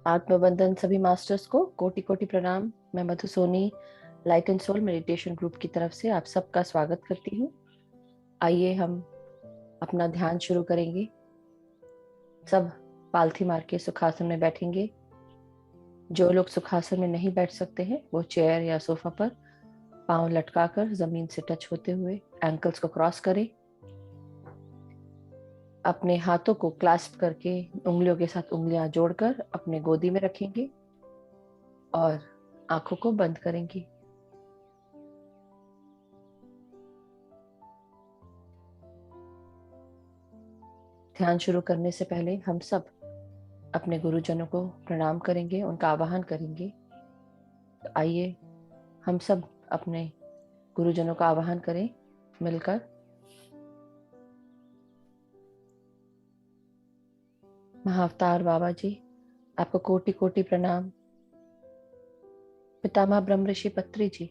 आत्मबंधन सभी मास्टर्स को कोटि कोटि प्रणाम। मैं Madhu Soni light and soul meditation group की तरफ से आप सबका स्वागत करती हूँ। आइए हम अपना ध्यान शुरू करेंगे। सब पालथी मार के सुखासन में बैठेंगे। जो लोग सुखासन में नहीं बैठ सकते हैं वो चेयर या सोफा पर पांव लटकाकर जमीन से टच होते हुए एंकल्स को क्रॉस करें। अपने हाथों को क्लास्प करके उंगलियों के साथ उंगलियां जोड़कर अपने गोदी में रखेंगे और आंखों को बंद करेंगे। ध्यान शुरू करने से पहले हम सब अपने गुरुजनों को प्रणाम करेंगे, उनका आवाहन करेंगे। तो आइए हम सब अपने गुरुजनों का आवाहन करें मिलकर। महाअवतार बाबा जी, आपको कोटि कोटि प्रणाम। पितामह ब्रह्म ऋषि पत्री जी,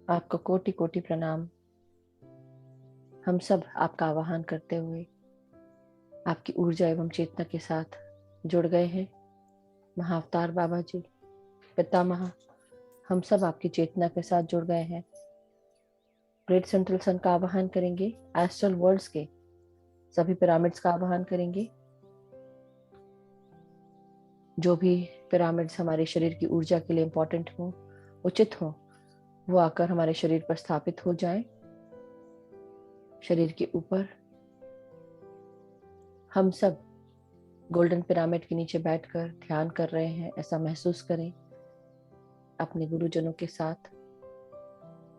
आपको कोटि कोटि प्रणाम। हम सब आपका आवाहन करते हुए आपकी ऊर्जा एवं चेतना के साथ जुड़ गए हैं। महाअवतार बाबा जी, पितामह, हम सब आपकी चेतना के साथ जुड़ गए हैं। ग्रेट सेंट्रल सन का आवाहन करेंगे। एस्ट्रल वर्ल्ड्स के सभी पिरामिड्स का आवाहन करेंगे। जो भी पिरामिड्स हमारे शरीर की ऊर्जा के लिए इंपॉर्टेंट हो, उचित हो, वो आकर हमारे शरीर पर स्थापित हो जाएं। शरीर के ऊपर हम सब गोल्डन पिरामिड के नीचे बैठकर ध्यान कर रहे हैं, ऐसा महसूस करें। अपने गुरुजनों के साथ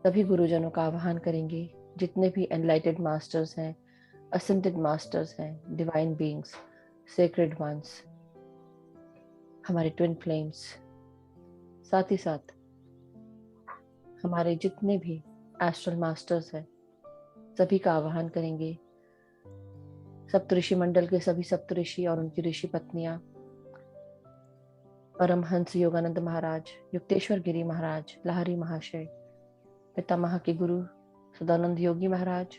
सभी गुरुजनों का आह्वान करेंगे। जितने भी एनलाइटेड मास्टर्स हैं, असेंडेड मास्टर्स हैं, डिवाइन बीइंग्स, सेक्रेड वंस, हमारे ट्विन फ्लेम्स, साथ ही साथ हमारे जितने भी एस्ट्रल मास्टर्स हैं, सभी का आह्वान करेंगे। सप्तऋषि मंडल के सभी सप्तऋषि और उनकी ऋषि पत्नियां, परमहंस योगानंद महाराज, युक्तेश्वर गिरी महाराज, लहरी महाशय, पितामह के गुरु सदानंद योगी महाराज,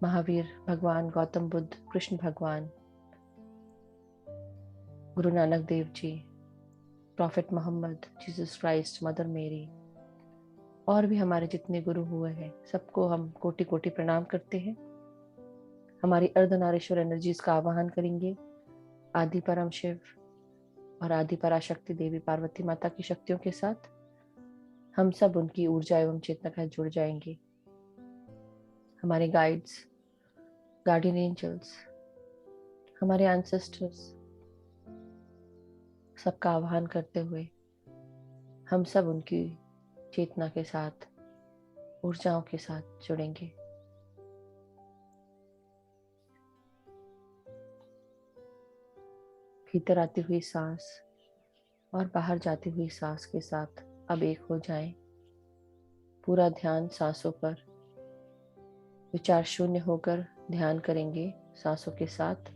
महावीर भगवान गौतम बुद्ध, कृष्ण भगवान, Guru Nanak Dev ji, prophet Mohammed, Jesus Christ, mother Mary, और भी हमारे जितने गुरु हुए हैं, सबको हम कोटि कोटि प्रणाम करते हैं। हमारी अर्धनारीश्वर एनर्जीज का आवाहन करेंगे। आदि परम शिव और आदि पराशक्ति देवी पार्वती माता की शक्तियों के साथ हम सब उनकी ऊर्जा एवं चेतना के साथ जुड़ जाएंगे। हमारे गाइड्स, गार्डियन एंजल्स, हमारे एंसेस्टर्स, सबका आह्वान करते हुए हम सब उनकी चेतना के साथ, ऊर्जाओं के साथ जुड़ेंगे। भीतर आती हुई सांस और बाहर जाती हुई सांस के साथ अब एक हो जाएं। पूरा ध्यान सांसों पर, विचार शून्य होकर ध्यान करेंगे सांसों के साथ।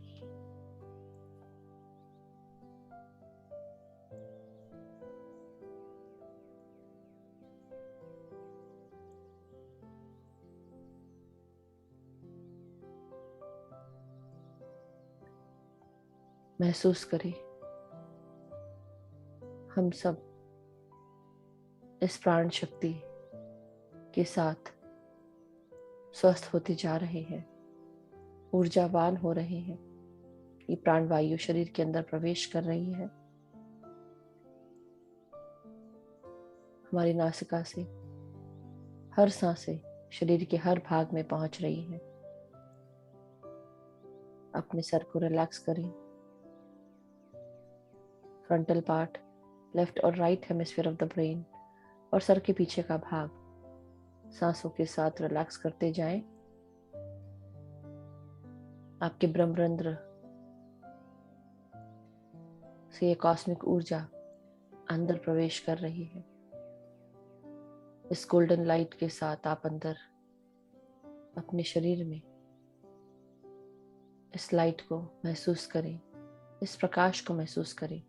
महसूस करें हम सब इस प्राण शक्ति के साथ स्वस्थ होते जा रहे हैं, ऊर्जावान हो रहे हैं। ये प्राणवायु शरीर के अंदर प्रवेश कर रही है। हमारी नासिका से हर सांसें शरीर के हर भाग में पहुंच रही है। अपने सर को रिलैक्स करें। फ्रंटल पार्ट, लेफ्ट और right hemisphere of the brain और सर के पीछे का भाग सांसों के साथ रिलैक्स करते जाएं। आपके ब्रह्मरंध्र से ये कॉस्मिक ऊर्जा अंदर प्रवेश कर रही है। इस गोल्डन लाइट के साथ आप अंदर अपने शरीर में इस लाइट को महसूस करें, इस प्रकाश को महसूस करें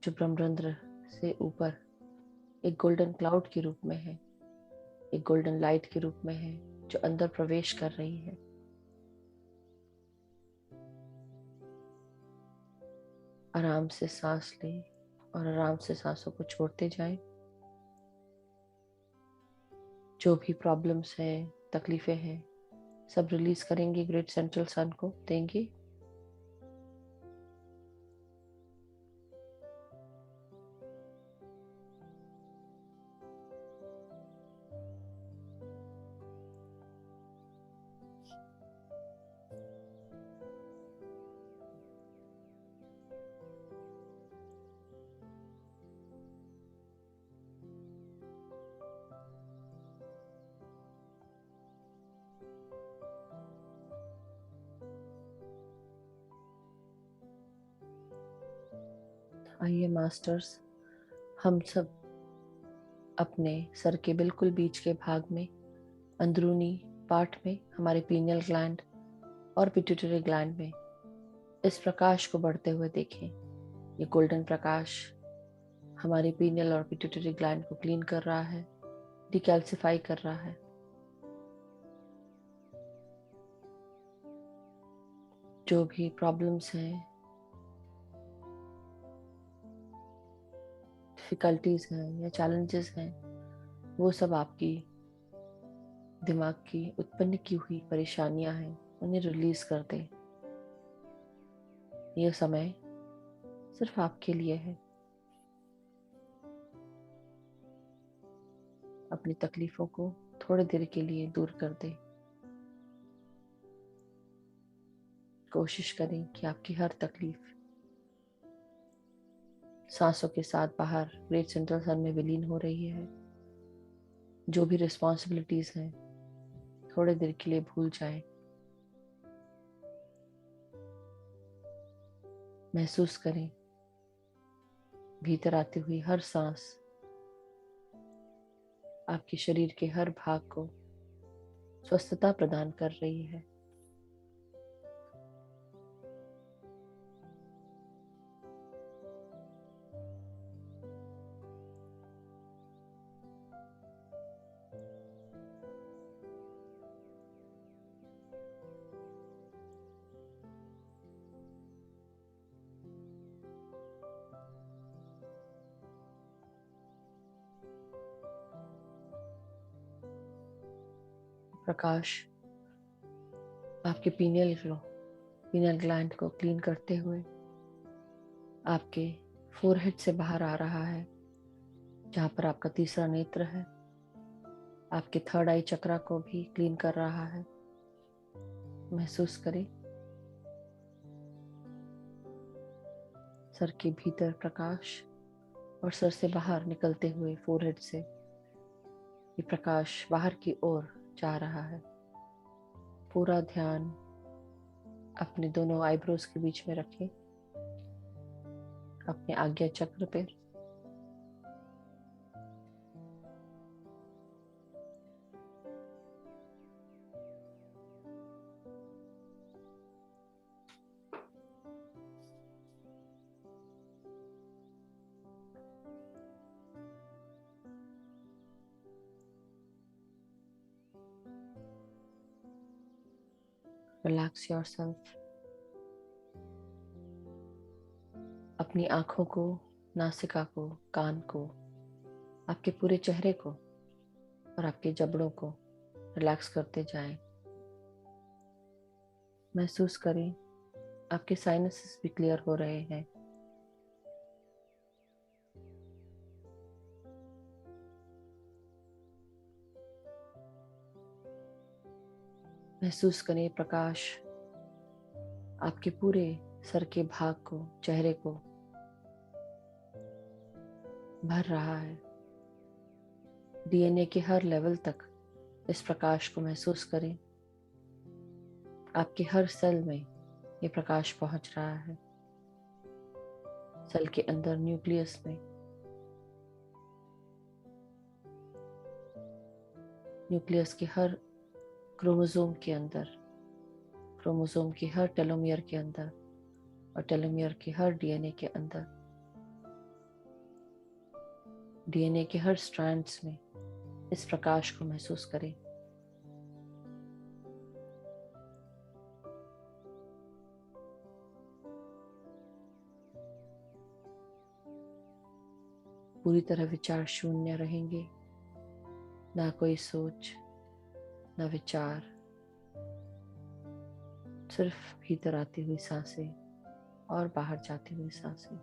जो ब्रह्मरंध्र से ऊपर एक गोल्डन क्लाउड के रूप में है, एक गोल्डन लाइट के रूप में है जो अंदर प्रवेश कर रही है। आराम से सांस लें और आराम से सांसों को छोड़ते जाएं। जो भी प्रॉब्लम्स हैं, तकलीफें हैं, सब रिलीज करेंगे, ग्रेट सेंट्रल सन को देंगे। आइए मास्टर्स, हम सब अपने सर के बिल्कुल बीच के भाग में, अंदरूनी पार्ट में, हमारे पीनियल ग्लैंड और पिट्यूटरी ग्लैंड में इस प्रकाश को बढ़ते हुए देखें। ये गोल्डन प्रकाश हमारी पीनियल और पिट्यूटरी ग्लैंड को क्लीन कर रहा है, डिकैल्सिफाई कर रहा है। जो भी प्रॉब्लम्स हैं, डिफिकल्टीज हैं या चैलेंजेस हैं, वो सब आपकी दिमाग की उत्पन्न की हुई परेशानियां हैं, उन्हें रिलीज कर दें। यह समय सिर्फ आपके लिए है। अपनी तकलीफों को थोड़ी देर के लिए दूर कर दें। कोशिश करें कि आपकी हर तकलीफ सांसों के साथ बाहर ग्रेट सेंट्रल सन में विलीन हो रही है। जो भी रिस्पॉन्सिबिलिटीज हैं, थोड़ी देर के लिए भूल जाएं। महसूस करें भीतर आती हुई हर सांस आपके शरीर के हर भाग को स्वस्थता प्रदान कर रही है। प्रकाश आपके पीनियल ग्लैंड को क्लीन करते हुए आपके फोरहेड से बाहर आ रहा है, जहाँ पर आपका तीसरा नेत्र है। आपके थर्ड आई चक्रा को भी क्लीन कर रहा है। महसूस करें सर के भीतर प्रकाश और सर से बाहर निकलते हुए फोरहेड से ये प्रकाश बाहर की ओर जा रहा है। पूरा ध्यान अपने दोनों आईब्रोज के बीच में रखें, अपने आज्ञा चक्र पर। Relax yourself. अपनी आंखों को, नासिका को, कान को, आपके पूरे चेहरे को और आपके जबड़ों को रिलैक्स करते जाएं। महसूस करें आपके साइनसेस भी क्लियर हो रहे हैं। महसूस करें प्रकाश आपके पूरे सर के भाग को, चेहरे को भर रहा है। डीएनए के हर लेवल तक इस प्रकाश को महसूस करें। आपके हर सेल में ये प्रकाश पहुंच रहा है। सेल के अंदर न्यूक्लियस में, न्यूक्लियस के हर क्रोमोसोम के अंदर, क्रोमोसोम के हर टेलोमियर के अंदर और टेलोमियर के हर डीएनए के अंदर, डीएनए के हर स्ट्रैंड्स में इस प्रकाश को महसूस करें। पूरी तरह विचार शून्य रहेंगे। ना कोई सोच, ना विचार, सिर्फ भीतर आती हुई सांसें और बाहर जाती हुई सांसें।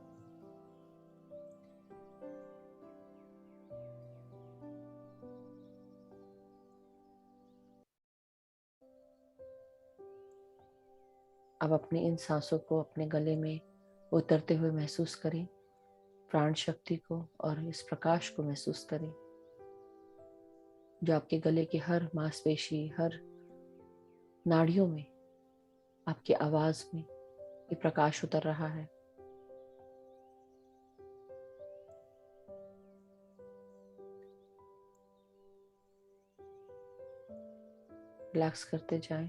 अब अपनी इन सांसों को अपने गले में उतरते हुए महसूस करें, प्राण शक्ति को और इस प्रकाश को महसूस करें जो आपके गले की हर मांसपेशी, हर नाड़ियों में, आपकी आवाज में ये प्रकाश उतर रहा है। रिलैक्स करते जाएं।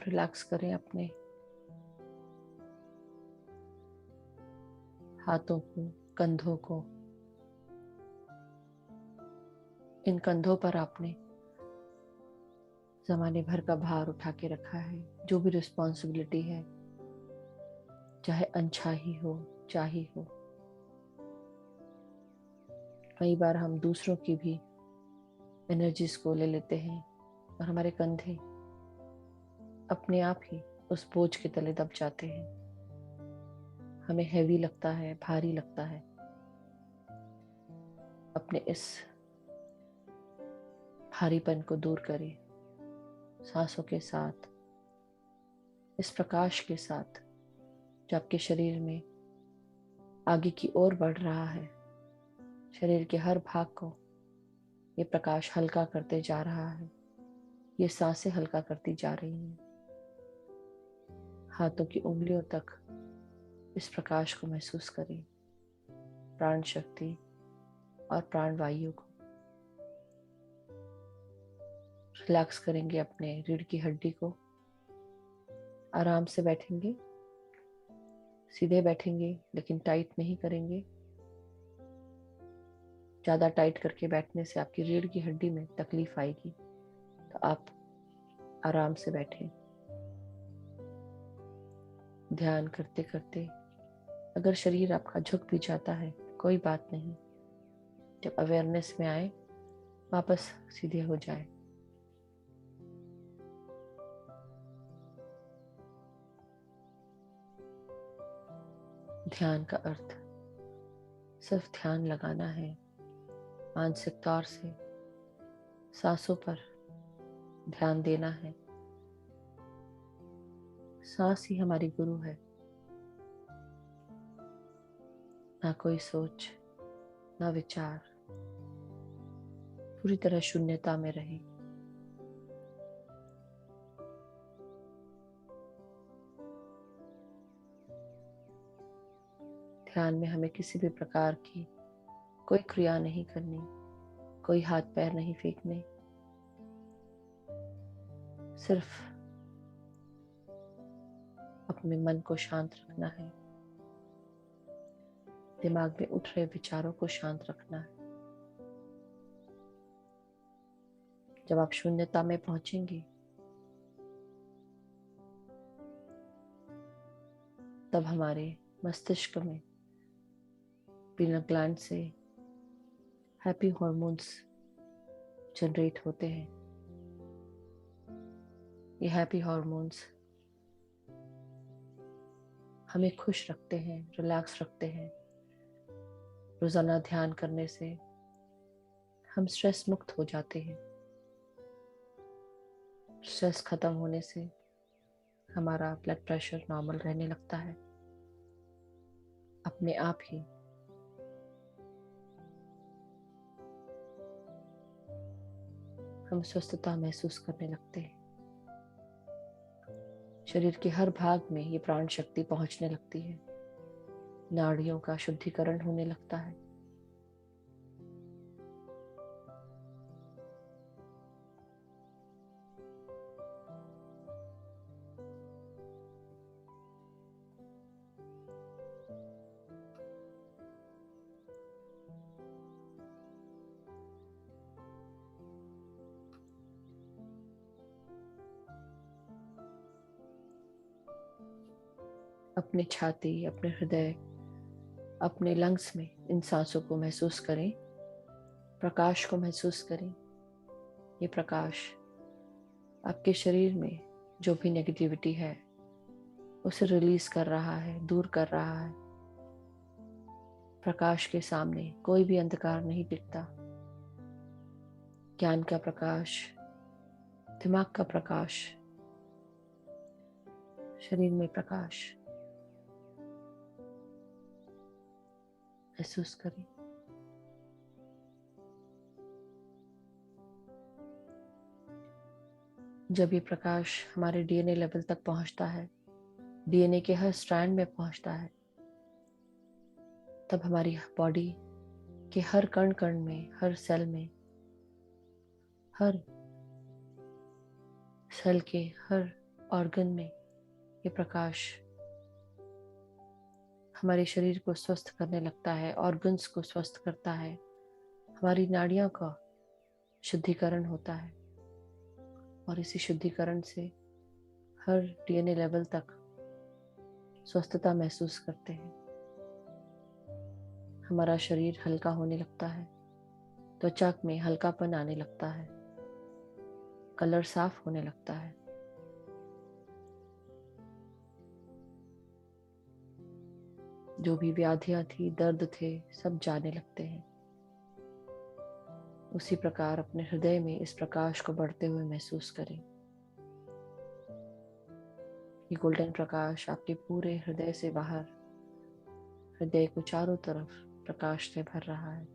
रिलैक्स करें अपने हाथों को, कंधों को। इन कंधों पर आपने जमाने भर का भार उठा के रखा है। जो भी रिस्पॉन्सिबिलिटी है, चाहे अनचाही हो, चाही हो। कई बार हम दूसरों की भी एनर्जीज को ले लेते हैं और हमारे कंधे अपने आप ही उस बोझ के तले दब जाते हैं। हमें हैवी लगता है, भारी लगता है। अपने इस भारीपन को दूर करें सांसों के साथ, इस प्रकाश के साथ जो आपके शरीर में आगे की ओर बढ़ रहा है। शरीर के हर भाग को ये प्रकाश हल्का करते जा रहा है। ये सांसें हल्का करती जा रही हैं। हाथों की उंगलियों तक इस प्रकाश को महसूस करें, प्राण शक्ति और प्राण वायु को। रिलैक्स करेंगे अपने रीढ़ की हड्डी को। आराम से बैठेंगे, सीधे बैठेंगे लेकिन टाइट नहीं करेंगे। ज़्यादा टाइट करके बैठने से आपकी रीढ़ की हड्डी में तकलीफ आएगी, तो आप आराम से बैठें। ध्यान करते करते अगर शरीर आपका झुक भी जाता है, कोई बात नहीं। जब अवेयरनेस में आए, वापस सीधे हो जाए। ध्यान का अर्थ सिर्फ ध्यान लगाना है, मानसिक तौर से सांसों पर ध्यान देना है। सांस ही हमारी गुरु है। ना कोई सोच, ना विचार, पूरी तरह शून्यता में रहे। ध्यान में हमें किसी भी प्रकार की कोई क्रिया नहीं करनी, कोई हाथ पैर नहीं फेंकने। सिर्फ अपने मन को शांत रखना है, दिमाग में उठ रहे विचारों को शांत रखना है। जब आप शून्यता में पहुंचेंगे, तब हमारे मस्तिष्क में पिनल ग्लैंड से हैप्पी हॉर्मोन्स जनरेट होते हैं। ये हैप्पी हॉर्मोन्स हमें खुश रखते हैं, रिलैक्स रखते हैं। रोजाना ध्यान करने से हम स्ट्रेस मुक्त हो जाते हैं। स्ट्रेस खत्म होने से हमारा ब्लड प्रेशर नॉर्मल रहने लगता है अपने आप ही। हम स्वस्थता महसूस करने लगते हैं। शरीर के हर भाग में ये प्राण शक्ति पहुंचने लगती है, नाड़ियों का शुद्धिकरण होने लगता है। अपने छाती, अपने हृदय, अपने लंग्स में इन सांसों को महसूस करें, प्रकाश को महसूस करें। ये प्रकाश आपके शरीर में जो भी नेगेटिविटी है उसे रिलीज कर रहा है, दूर कर रहा है। प्रकाश के सामने कोई भी अंधकार नहीं टिकता। ज्ञान का प्रकाश, दिमाग का प्रकाश, शरीर में प्रकाश महसूस करें। जब ये प्रकाश हमारे डीएनए लेवल तक पहुंचता है, डीएनए के हर स्ट्रैंड में पहुंचता है, तब हमारी बॉडी के हर कण कण में, हर सेल में, हर सेल के हर ऑर्गन में ये प्रकाश हमारे शरीर को स्वस्थ करने लगता है, ऑर्गन्स को स्वस्थ करता है, हमारी नाड़ियों का शुद्धिकरण होता है और इसी शुद्धिकरण से हर डीएनए लेवल तक स्वस्थता महसूस करते हैं। हमारा शरीर हल्का होने लगता है, त्वचा में हल्कापन आने लगता है, कलर साफ होने लगता है। जो भी व्याधियां थी, दर्द थे, सब जाने लगते हैं। उसी प्रकार अपने हृदय में इस प्रकाश को बढ़ते हुए महसूस करें। ये गोल्डन प्रकाश आपके पूरे हृदय से बाहर, हृदय को चारों तरफ प्रकाश से भर रहा है।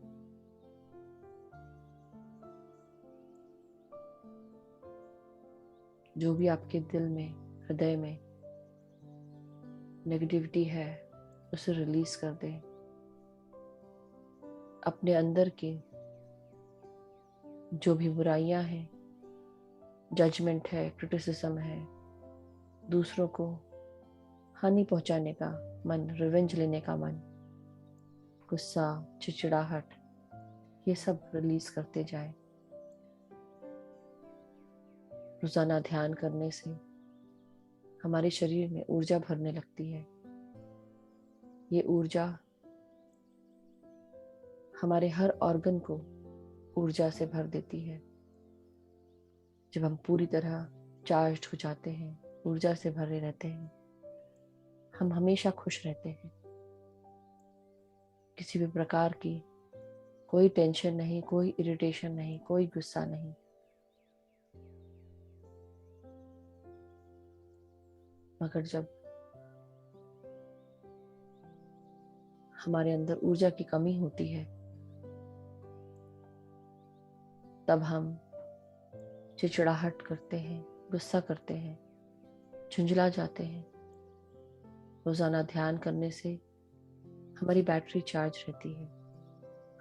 जो भी आपके दिल में, हृदय में नेगेटिविटी है उसे रिलीज कर दें। अपने अंदर की जो भी बुराइयां हैं, जजमेंट है, क्रिटिसिज्म है, दूसरों को हानि पहुंचाने का मन, रिवेंज लेने का मन, गुस्सा, चिड़चिड़ाहट, ये सब रिलीज करते जाएं। रोजाना ध्यान करने से हमारे शरीर में ऊर्जा भरने लगती है। ये ऊर्जा हमारे हर ऑर्गन को ऊर्जा से भर देती है। जब हम पूरी तरह चार्ज हो जाते हैं, ऊर्जा से भरे रहते हैं, हम हमेशा खुश रहते हैं। किसी भी प्रकार की कोई टेंशन नहीं, कोई इरिटेशन नहीं, कोई गुस्सा नहीं। मगर जब हमारे अंदर ऊर्जा की कमी होती है, तब हम चिड़चिड़ाहट करते हैं, गुस्सा करते हैं, झुंझला जाते हैं। रोजाना ध्यान करने से हमारी बैटरी चार्ज रहती है,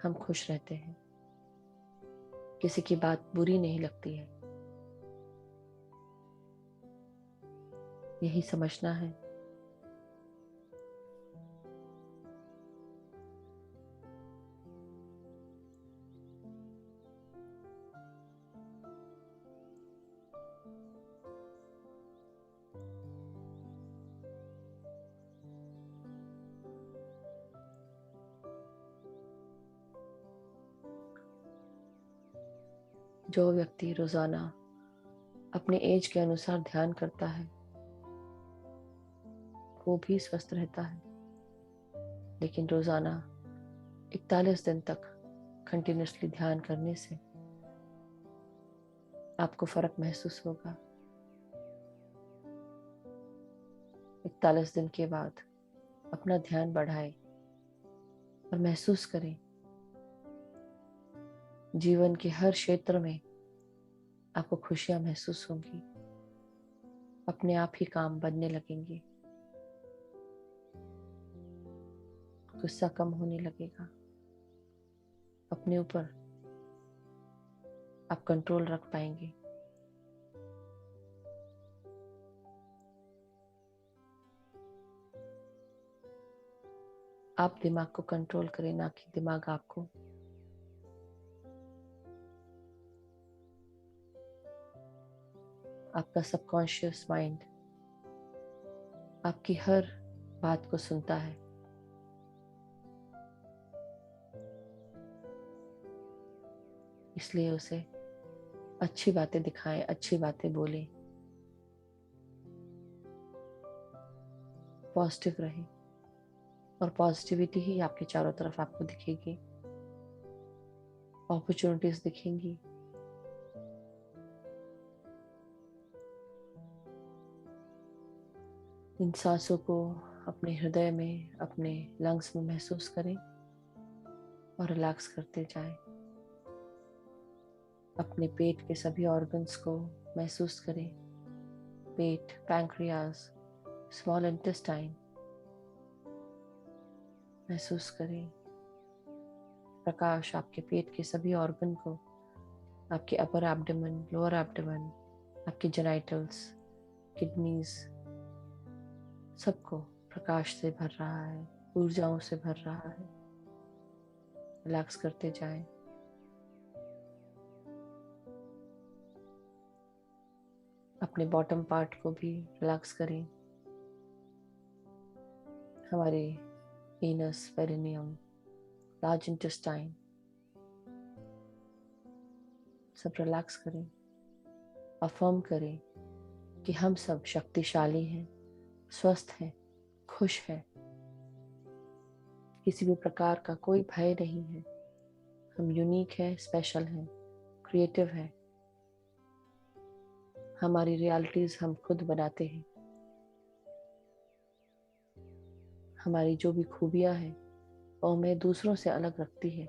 हम खुश रहते हैं, किसी की बात बुरी नहीं लगती है। यही समझना है। जो व्यक्ति रोजाना अपने एज के अनुसार ध्यान करता है वो भी स्वस्थ रहता है। लेकिन रोजाना 41 दिन तक कंटिन्यूसली ध्यान करने से आपको फर्क महसूस होगा। 41 दिन के बाद अपना ध्यान बढ़ाएं और महसूस करें जीवन के हर क्षेत्र में आपको खुशियां महसूस होंगी अपने आप ही काम बनने लगेंगे, गुस्सा कम होने लगेगा, अपने ऊपर आप कंट्रोल रख पाएंगे। आप दिमाग को कंट्रोल करें, ना कि दिमाग आपको। आपका सबकॉन्शियस माइंड आपकी हर बात को सुनता है, इसलिए उसे अच्छी बातें दिखाएं, अच्छी बातें बोलें, पॉजिटिव रहें, और पॉजिटिविटी ही आपके चारों तरफ आपको दिखेगी, अपॉर्चुनिटीज दिखेंगी। इन सांसों को अपने हृदय में, अपने लंग्स में महसूस करें और रिलैक्स करते जाएं। अपने पेट के सभी ऑर्गन्स को महसूस करें, पेट, पैंक्रियाज, स्मॉल इंटेस्टाइन महसूस करें। प्रकाश आपके पेट के सभी ऑर्गन को, आपके अपर एब्डोमेन, लोअर एब्डोमेन, आपके जेनाइटल्स, किडनीज, सबको प्रकाश से भर रहा है, ऊर्जाओं से भर रहा है। रिलैक्स करते जाएं। अपने बॉटम पार्ट को भी रिलैक्स करें। हमारे एनस, पेरिनियम, लार्ज इंटेस्टाइन सब रिलैक्स करें। अफर्म करें कि हम सब शक्तिशाली हैं, स्वस्थ हैं, खुश हैं, किसी भी प्रकार का कोई भय नहीं है। हम यूनिक हैं, स्पेशल हैं, क्रिएटिव हैं। हमारी रियलिटीज हम खुद बनाते हैं। हमारी जो भी खूबियां हैं वो हमें दूसरों से अलग रखती है।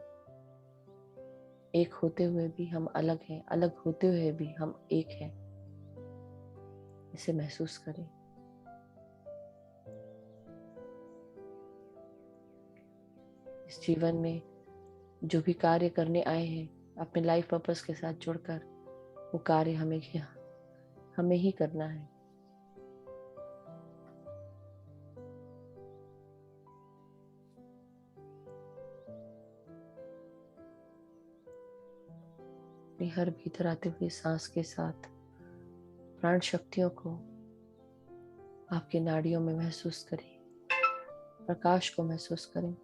एक होते हुए भी हम अलग हैं, अलग होते हुए भी हम एक हैं। इसे महसूस करें। इस जीवन में जो भी कार्य करने आए हैं, अपने लाइफ पर्पस के साथ जुड़कर वो कार्य हमें ही करना है। अपनी हर भीतर आते हुए सांस के साथ प्राण शक्तियों को आपके नाड़ियों में महसूस करें, प्रकाश को महसूस करें।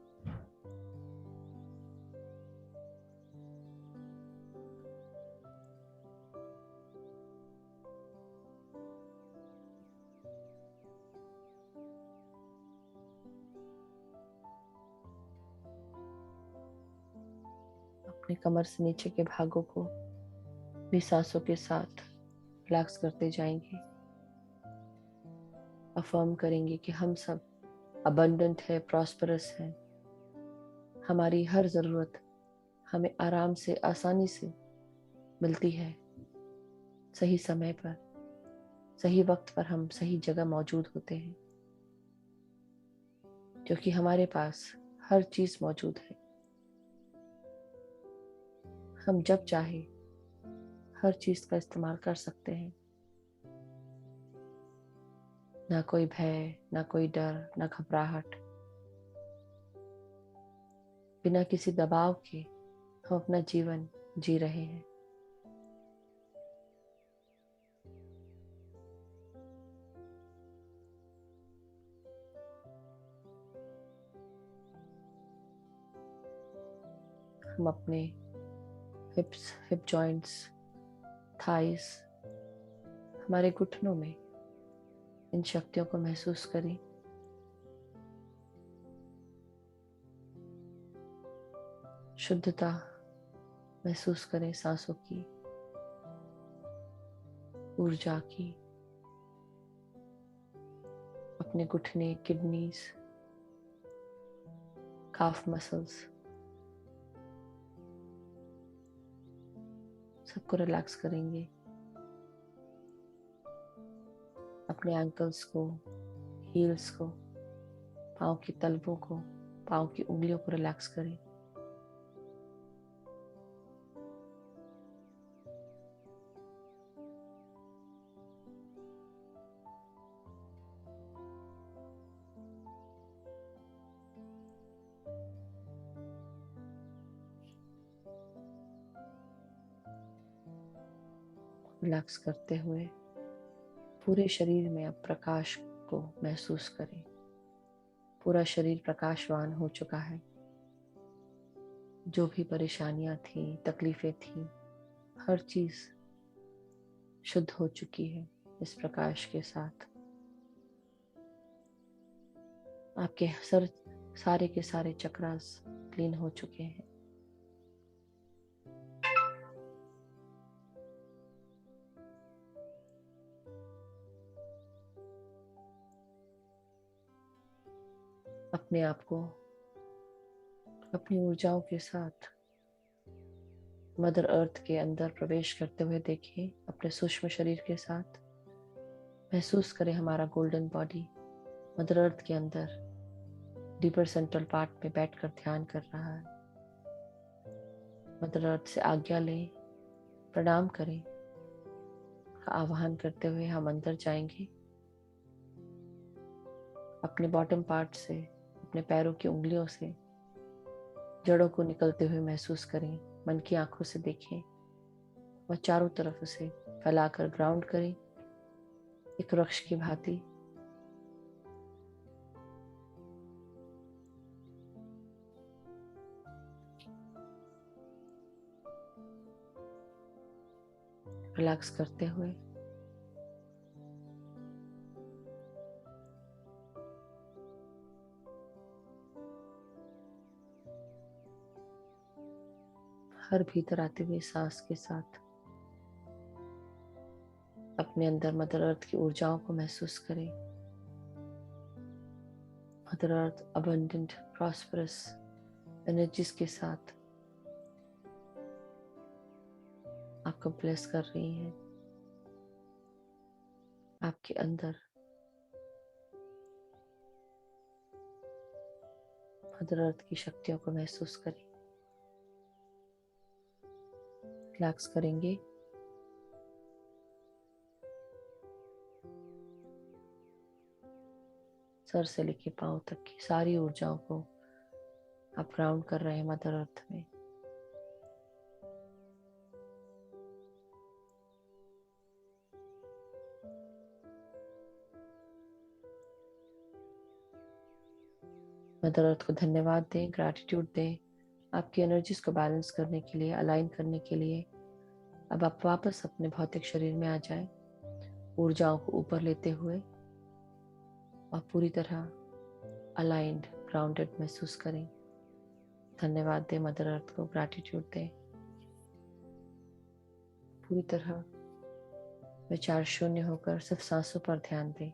अपने कमर से नीचे के भागों को भी सांसों के साथ रिलैक्स करते जाएंगे। अफर्म करेंगे कि हम सब अबंडेंट है, प्रॉस्परस है। हमारी हर जरूरत हमें आराम से, आसानी से मिलती है। सही समय पर, सही वक्त पर हम सही जगह मौजूद होते हैं, क्योंकि हमारे पास हर चीज मौजूद है। हम जब चाहे हर चीज का इस्तेमाल कर सकते हैं। ना कोई भय, ना कोई डर, ना घबराहट। बिना किसी दबाव के हम अपना जीवन जी रहे हैं। हम अपने हिप्स, हिप जॉइंट्स, थाइस, हमारे घुटनों में इन शक्तियों को महसूस करें। शुद्धता महसूस करें, सांसों की, ऊर्जा की। अपने घुटने, किडनीज, काफ मसल्स सबको रिलैक्स करेंगे। अपने एंकल्स को, हील्स को, पाँव की तलवों को, पाँव की उंगलियों को रिलैक्स करें। रिलैक्स करते हुए पूरे शरीर में अब प्रकाश को महसूस करें। पूरा शरीर प्रकाशवान हो चुका है। जो भी परेशानियां थी, तकलीफें थी, हर चीज शुद्ध हो चुकी है इस प्रकाश के साथ। आपके सारे के सारे चक्रास क्लीन हो चुके हैं। अपने आप को अपनी ऊर्जाओं के साथ मदर अर्थ के अंदर प्रवेश करते हुए देखिए। अपने सूक्ष्म शरीर के साथ महसूस करें हमारा गोल्डन बॉडी मदर अर्थ के अंदर डीपर सेंट्रल पार्ट में बैठकर ध्यान कर रहा है। मदर अर्थ से आज्ञा लें, प्रणाम करें। आवाहन करते हुए हम अंदर जाएंगे। अपने बॉटम पार्ट से, अपने पैरों की उंगलियों से जड़ों को निकलते हुए महसूस करें। मन की आंखों से देखें और चारों तरफ उसे फैलाकर ग्राउंड करें एक वृक्ष की भांति। रिलैक्स करते हुए हर भीतर आते हुए सांस के साथ अपने अंदर मदर अर्थ की ऊर्जाओं को महसूस करें। Mother earth abundant prosperous energies के साथ आपको ब्लेस कर रही है। आपके अंदर मदर अर्थ की शक्तियों को महसूस करें। रिलैक्स करेंगे। सर से लेके पांव तक की सारी ऊर्जाओं को आप ग्राउंड कर रहे हैं मदर अर्थ में। मदर अर्थ को धन्यवाद दें, ग्रैटिट्यूड दें आपकी एनर्जीज को बैलेंस करने के लिए, अलाइन करने के लिए। अब आप वापस अपने भौतिक शरीर में आ जाएं, ऊर्जाओं को ऊपर लेते हुए और पूरी तरह अलाइंड, ग्राउंडेड महसूस करें। धन्यवाद दें मदर अर्थ को, ग्रैटिट्यूड दें। पूरी तरह विचार शून्य होकर सिर्फ सांसों पर ध्यान दें।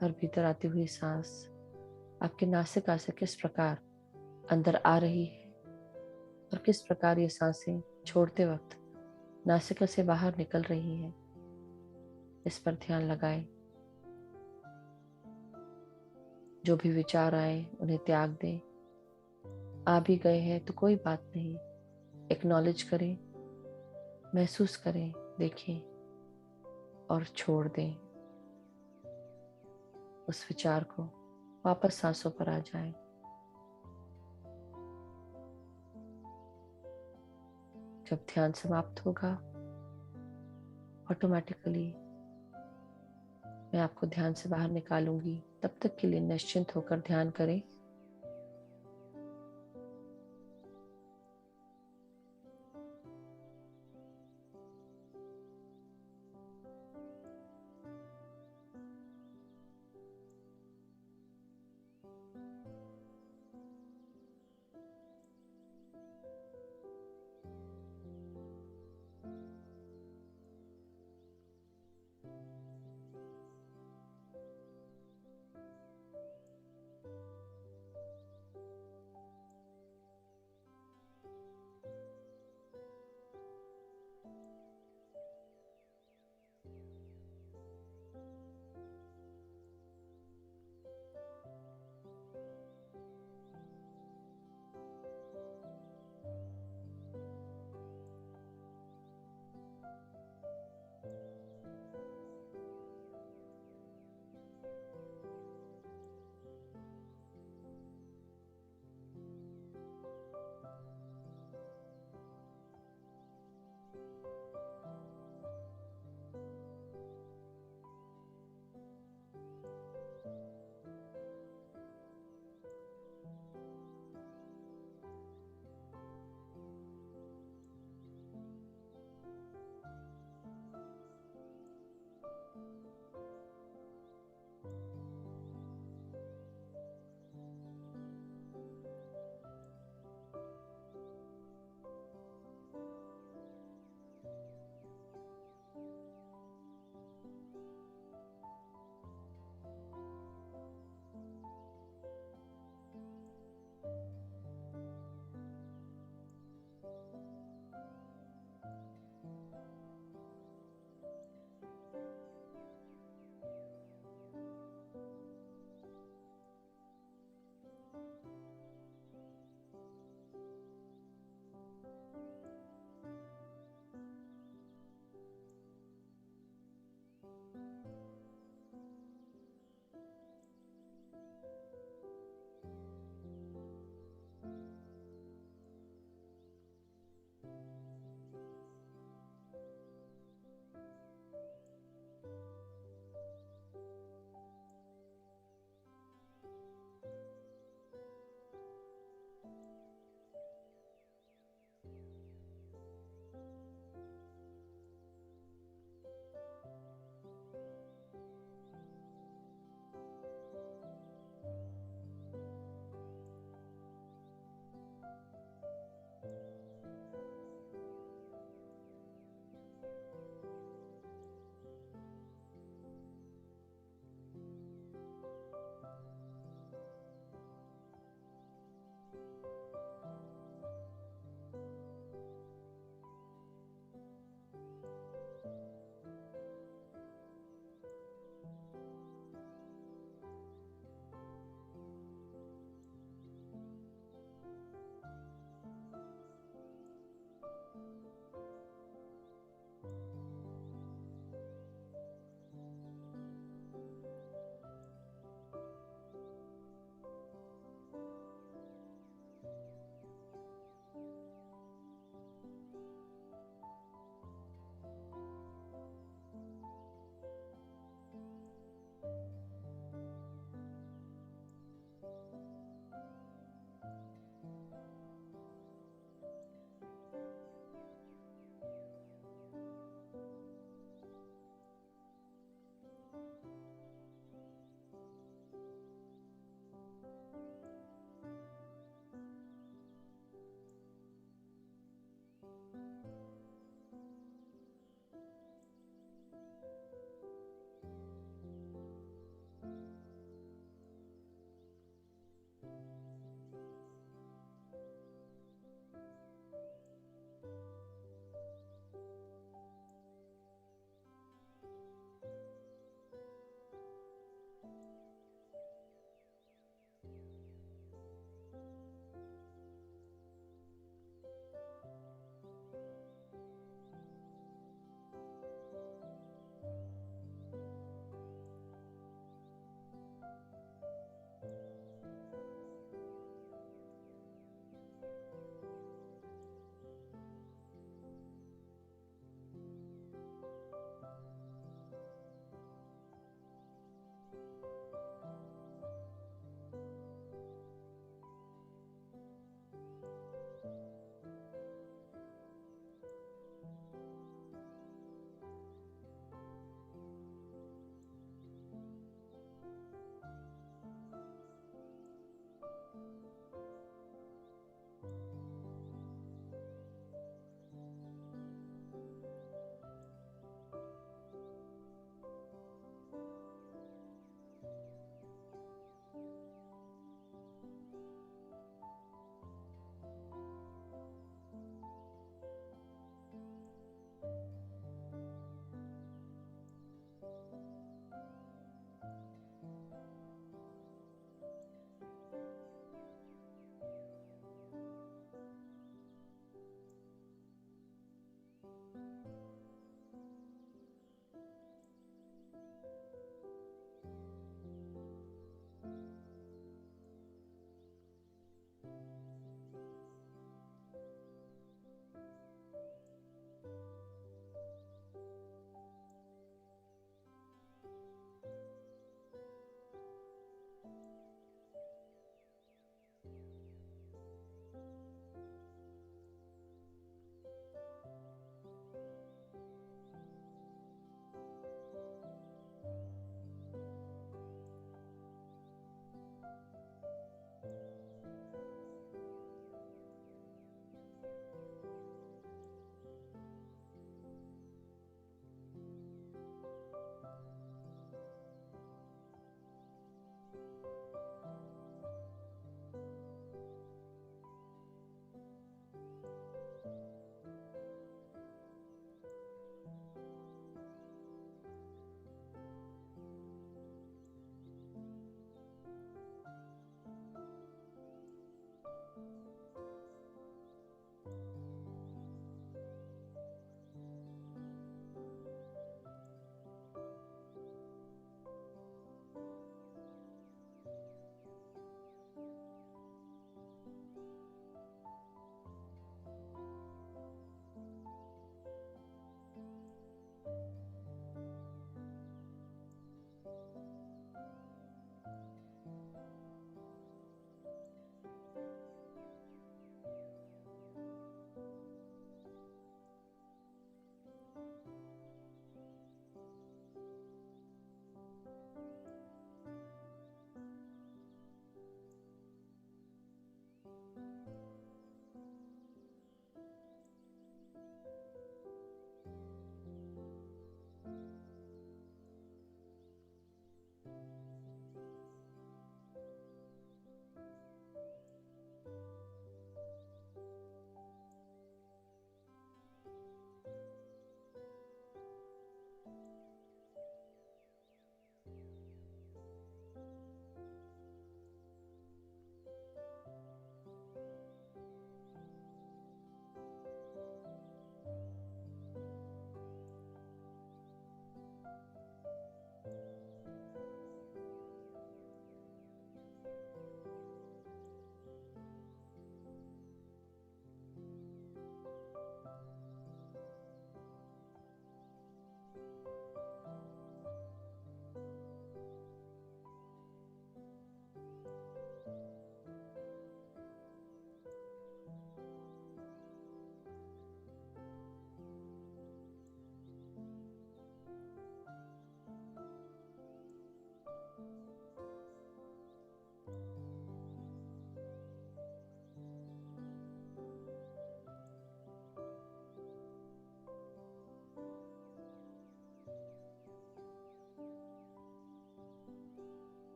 हर भीतर आती हुई सांस आपके नासिका से किस प्रकार अंदर आ रही है और किस प्रकार ये सांसें छोड़ते वक्त नासिका से बाहर निकल रही हैं, इस पर ध्यान लगाएं। जो भी विचार आए उन्हें त्याग दें। आ भी गए हैं तो कोई बात नहीं, एक्नॉलेज करें, महसूस करें, देखें और छोड़ दें उस विचार को। वापस सांसों पर आ जाएं। जब ध्यान समाप्त होगा ऑटोमेटिकली मैं आपको ध्यान से बाहर निकालूंगी। तब तक के लिए निश्चिंत होकर ध्यान करें।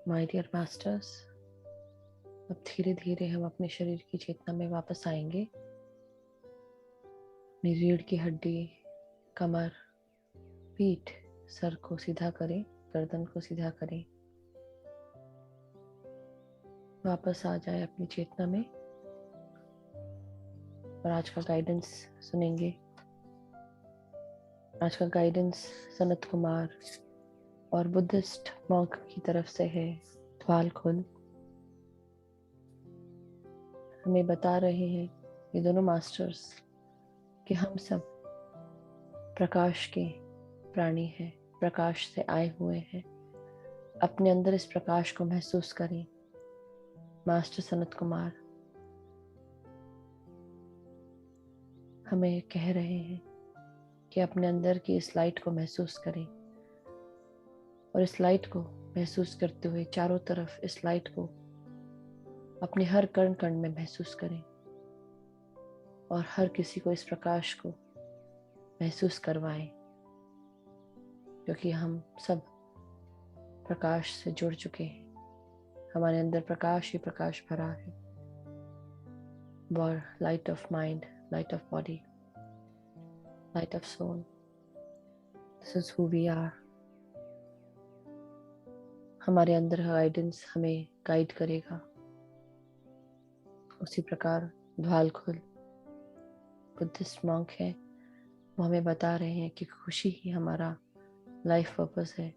माय डियर मास्टर्स, अब धीरे धीरे हम अपने शरीर की चेतना में वापस आएंगे। अपनी रीढ़ की हड्डी, कमर, पीठ, सर को सीधा करें, गर्दन को सीधा करें। वापस आ जाए अपनी चेतना में और आज का गाइडेंस सुनेंगे। आज का गाइडेंस सनत कुमार और बुद्धिस्ट मॉन्क की तरफ से है। ध्वाल खुल हमें बता रहे हैं, ये दोनों मास्टर्स, कि हम सब प्रकाश के प्राणी हैं, प्रकाश से आए हुए हैं। अपने अंदर इस प्रकाश को महसूस करें। मास्टर सनत कुमार हमें कह रहे हैं कि अपने अंदर की इस लाइट को महसूस करें और इस लाइट को महसूस करते हुए चारों तरफ इस लाइट को अपने हर कण कण में महसूस करें और हर किसी को इस प्रकाश को महसूस करवाएं, क्योंकि हम सब प्रकाश से जुड़ चुके हैं। हमारे अंदर प्रकाश ही प्रकाश भरा है। Light of mind, light of body, light of soul, this is who we are. हमारे अंदर गाइडेंस हमें गाइड करेगा। उसी प्रकार ध्वाल खुल बुद्धिस्ट मॉन्क है, वो हमें बता रहे हैं कि खुशी ही हमारा लाइफ पर्पस है।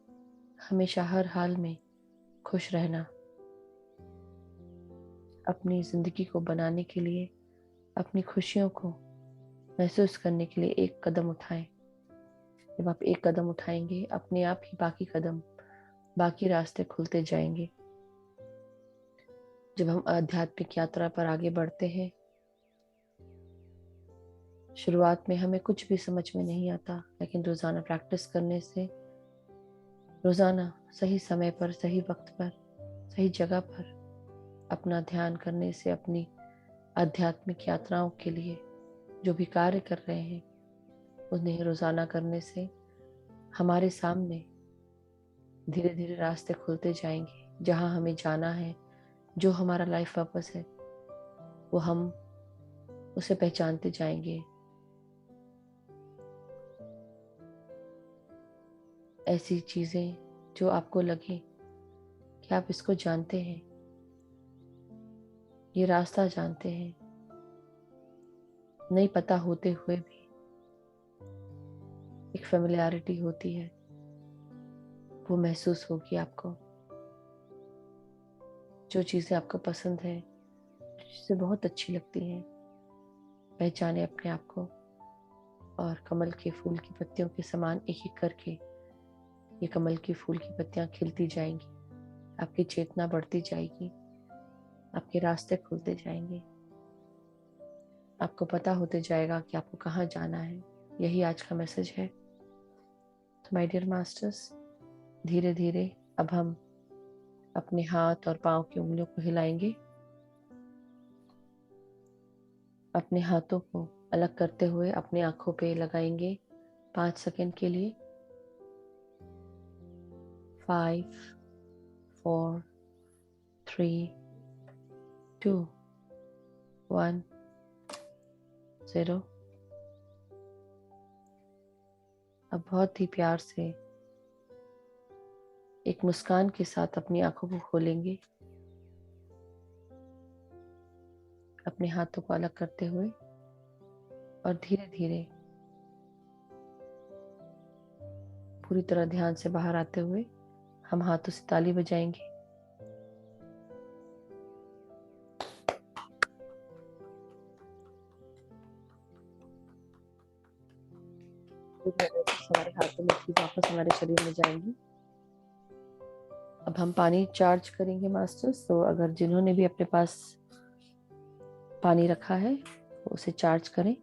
हमेशा हर हाल में खुश रहना, अपनी जिंदगी को बनाने के लिए, अपनी खुशियों को महसूस करने के लिए एक कदम उठाएं। जब आप एक कदम उठाएंगे, अपने आप ही बाकी रास्ते खुलते जाएंगे। जब हम आध्यात्मिक यात्रा पर आगे बढ़ते हैं, शुरुआत में हमें कुछ भी समझ में नहीं आता, लेकिन रोजाना प्रैक्टिस करने से, रोजाना सही समय पर, सही वक्त पर, सही जगह पर अपना ध्यान करने से, अपनी आध्यात्मिक यात्राओं के लिए जो भी कार्य कर रहे हैं उन्हें रोजाना करने से हमारे सामने धीरे धीरे रास्ते खुलते जाएंगे। जहाँ हमें जाना है, जो हमारा लाइफ पर्पस है, वो हम उसे पहचानते जाएंगे। ऐसी चीजें जो आपको लगे कि आप इसको जानते हैं, ये रास्ता जानते हैं, नहीं पता होते हुए भी एक फेमिलियरिटी होती है, वो महसूस होगी आपको। जो चीज़ें आपको पसंद है, जो चीज़ें बहुत अच्छी लगती हैं, पहचाने अपने आप को और कमल के फूल की पत्तियों के समान एक एक करके ये कमल की फूल की पत्तियां खिलती जाएंगी। आपकी चेतना बढ़ती जाएगी, आपके रास्ते खुलते जाएंगे, आपको पता होते जाएगा कि आपको कहाँ जाना है। यही आज का मैसेज है। तो माय डियर मास्टर्स, धीरे धीरे अब हम अपने हाथ और पांव की उंगलियों को हिलाएंगे। अपने हाथों को अलग करते हुए अपनी आंखों पे लगाएंगे 5 सेकंड के लिए। 5, 4, 3, 2, 1, 0। अब बहुत ही प्यार से एक मुस्कान के साथ अपनी आंखों को खोलेंगे, अपने हाथों को अलग करते हुए, और धीरे धीरे पूरी तरह ध्यान से बाहर आते हुए हम हाथों से ताली बजाएंगे। हमारे हाथों में चीज वापस हमारे शरीर में जाएंगी। अब हम पानी चार्ज करेंगे मास्टर्स। तो अगर जिन्होंने भी अपने पास पानी रखा है उसे चार्ज करें।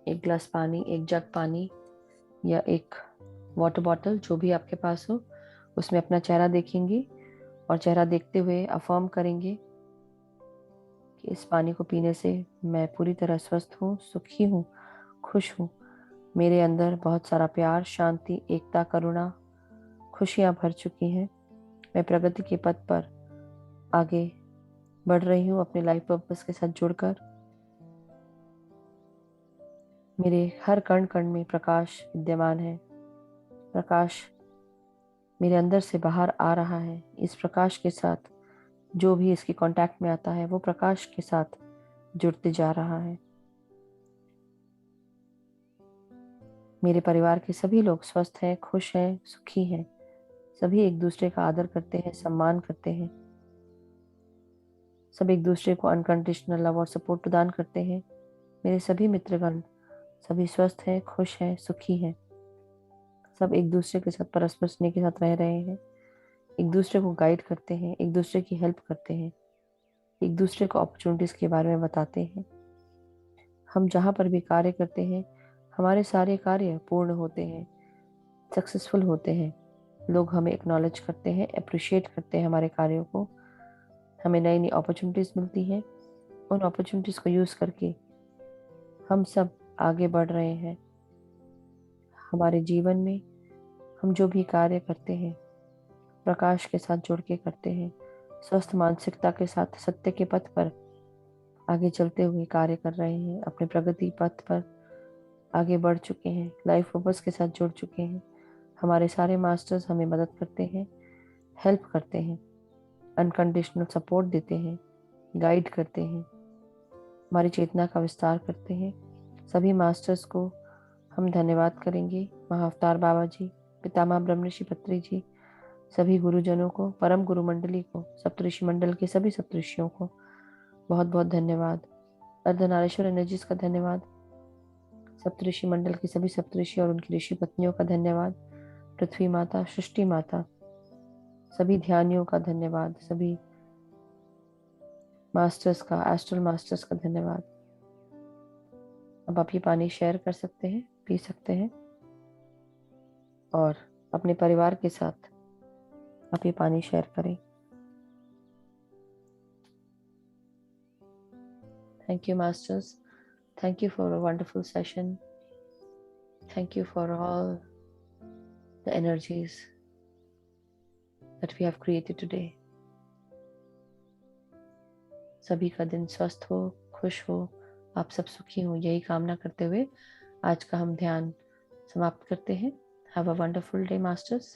एक गिलास पानी, एक जग पानी या एक वाटर बॉटल, जो भी आपके पास हो, उसमें अपना चेहरा देखेंगे और चेहरा देखते हुए अफर्म करेंगे इस पानी को पीने से मैं पूरी तरह स्वस्थ हूँ, सुखी हूँ, खुश हूँ। मेरे अंदर बहुत सारा प्यार, शांति, एकता, करुणा, खुशियाँ भर चुकी हैं। मैं प्रगति के पथ पर आगे बढ़ रही हूँ अपने लाइफ पर्पस के साथ जुड़कर। मेरे हर कण कण में प्रकाश विद्यमान है। प्रकाश मेरे अंदर से बाहर आ रहा है। इस प्रकाश के साथ जो भी इसके कांटेक्ट में आता है वो प्रकाश के साथ जुड़ते जा रहा है। मेरे परिवार के सभी लोग स्वस्थ हैं, खुश हैं, सुखी हैं। सभी एक दूसरे का आदर करते हैं, सम्मान करते हैं। सब एक दूसरे को अनकंडीशनल लव और सपोर्ट प्रदान करते हैं। मेरे सभी मित्रगण सभी स्वस्थ हैं, खुश हैं, सुखी हैं। सब एक दूसरे के साथ परस्पर स्नेह के साथ रह रहे हैं। एक दूसरे को गाइड करते हैं, एक दूसरे की हेल्प करते हैं, एक दूसरे को अपॉर्चुनिटीज के बारे में बताते हैं। हम जहाँ पर भी कार्य करते हैं हमारे सारे कार्य पूर्ण होते हैं, सक्सेसफुल होते हैं। लोग हमें एक्नॉलेज करते हैं, अप्रिशिएट करते हैं हमारे कार्यों को। हमें नई नई अपॉर्चुनिटीज मिलती हैं। उन अपॉर्चुनिटीज को यूज करके हम सब आगे बढ़ रहे हैं। हमारे जीवन में हम जो भी कार्य करते हैं प्रकाश के साथ जुड़ के करते हैं। स्वस्थ मानसिकता के साथ सत्य के पथ पर आगे चलते हुए कार्य कर रहे हैं। अपने प्रगति पथ पर आगे बढ़ चुके हैं, लाइफ पर्पस के साथ जुड़ चुके हैं। हमारे सारे मास्टर्स हमें मदद करते हैं, हेल्प करते हैं, अनकंडीशनल सपोर्ट देते हैं, गाइड करते हैं, हमारी चेतना का विस्तार करते हैं। सभी मास्टर्स को हम धन्यवाद करेंगे। महाअवतार बाबा जी, पितामह ब्रह्मऋषि पत्री जी, सभी गुरुजनों को, परम गुरु मंडली को, सप्तऋषि मंडल के सभी सप्तऋषियों को बहुत बहुत धन्यवाद। अर्धनारीश्वर एनर्जीज का धन्यवाद। सप्तऋषि मंडल की सभी सप्तऋषि और उनकी ऋषि पत्नियों का धन्यवाद। पृथ्वी माता, सृष्टि माता, सभी ध्यानियों का धन्यवाद। सभी मास्टर्स का, एस्ट्रल मास्टर्स का धन्यवाद। अब आप ये पानी शेयर कर सकते हैं, पी सकते हैं और अपने परिवार के साथ आप ये पानी शेयर करें। Thank you, Masters. Thank you for a wonderful session. Thank you for all the energies that we have created today. सभी का दिन स्वस्थ हो, खुश हो, आप सब सुखी हो, यही कामना करते हुए आज का हम ध्यान समाप्त करते हैं। Have a wonderful day, Masters.